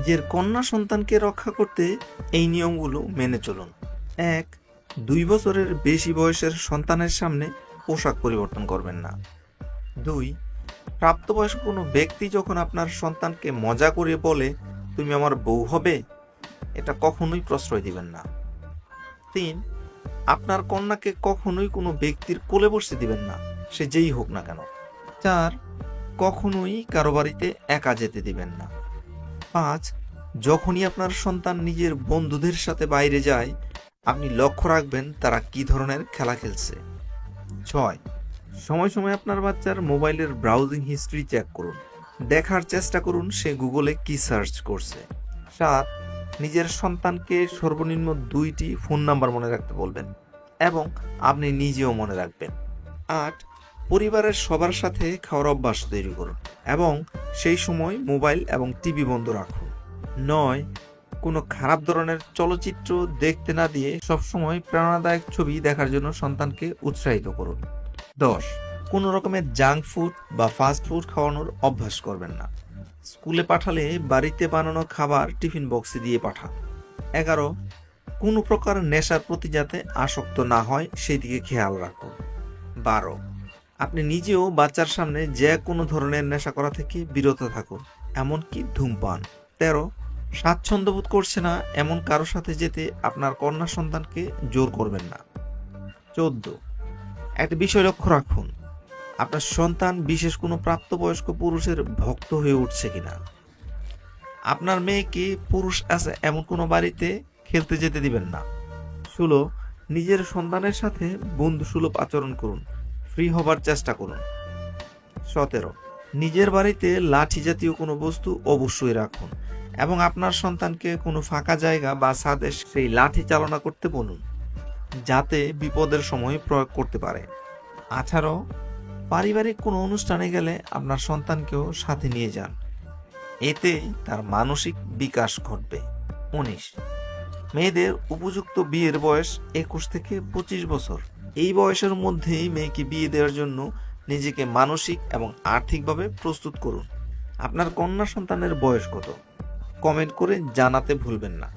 নিজের কন্যা সন্তানকে রক্ষা করতে এই নিয়মগুলো মেনে চলুন। ১. ২ বছরের বেশি বয়সের সন্তানের সামনে পোশাক পরিবর্তন করবেন না। ২. প্রাপ্তবয়স্ক কোনো ব্যক্তি যখন আপনার সন্তানকে মজা করে বলে, তুমি আমার বউ হবে, এটা কখনোই প্রশ্রয় দিবেন না। ৩. আপনার কন্যাকে কখনোই কোনো ব্যক্তির কোলে বসতে দিবেন না, সে যেই হোক না কেন। ৪. কখনোই কারো বাড়িতে একা যেতে দিবেন না। ৫. যখনই আপনার সন্তান নিজের বন্ধুদের সাথে বাইরে যায়, আপনি লক্ষ্য রাখবেন তারা কি ধরনের খেলা খেলছে। ৬. সময় সময় আপনার বাচ্চার মোবাইলের ব্রাউজিং হিস্ট্রি চেক করুন, দেখার চেষ্টা করুন সে গুগলে কি সার্চ করছে। ৭. নিজের সন্তানকে সর্বনিম্ন ২টি ফোন নাম্বার মনে রাখতে বলবেন এবং আপনি নিজেও মনে রাখবেন। ৮. পরিবারের সবার সাথে খাওয়ার অভ্যাস তৈরি করুন এবং সেই সময় মোবাইল এবং টিভি বন্ধ রাখুন। ৯. কোনো খারাপ ধরনের চলচ্চিত্র দেখতে না দিয়ে সবসময় প্রেরণাদায়ক ছবি দেখার জন্য সন্তানকে উৎসাহিত করুন। ১০. কোনো রকমের জাঙ্ক ফুড বা ফাস্ট ফুড খাওয়ানোর অভ্যাস করবেন না। স্কুলে পাঠালে বাড়িতে বানানো খাবার টিফিন বক্সে দিয়ে পাঠান। ১১. কোনো প্রকার নেশার প্রতি যাতে আসক্ত না হয় সেই দিকে খেয়াল রাখুন। ১২. আপনি নিজেও বাচ্চার সামনে যে কোনো ধরনের নেশা করা থেকে বিরত থাকুন, এমনকি ধূমপান। ১৩. স্বাচ্ছন্দ্য বোধ করছে না এমন কারোর সাথে যেতে আপনার কন্যা সন্তানকে জোর করবেন না। ১৪. একটা বিষয় লক্ষ্য রাখুন, আপনার সন্তান বিশেষ কোনো প্রাপ্তবয়স্ক পুরুষের ভক্ত হয়ে উঠছে কিনা। আপনার মেয়েকে পুরুষ আছে এমন কোনো বাড়িতে খেলতে যেতে দিবেন না। ১৬. নিজের সন্তানের সাথে বন্ধুসুলভ আচরণ করুন, ফ্রি হবার চেষ্টা করুন। ১৭. নিজের বাড়িতে লাঠি জাতীয় কোনো বস্তু অবশ্যই রাখুন এবং আপনার সন্তানকে কোনো ফাঁকা জায়গা বা ছাদে সেই লাঠি চালনা করতে বলুন, যাতে বিপদের সময় প্রয়োগ করতে পারে। ১৮. পারিবারিক কোনো অনুষ্ঠানে গেলে আপনার সন্তানকেও সাথে নিয়ে যান, এতে তার মানসিক বিকাশ ঘটবে। ১৯. মেয়েদের উপযুক্ত বিয়ের বয়স ২১ থেকে ২৫ বছর। এই বয়সের মধ্যেই মেয়েকে বিয়ে দেওয়ার জন্য নিজেকে মানসিক এবং আর্থিকভাবে প্রস্তুত করুন। আপনার কন্যা সন্তানের বয়স কত? কমেন্ট করে জানাতে ভুলবেন না।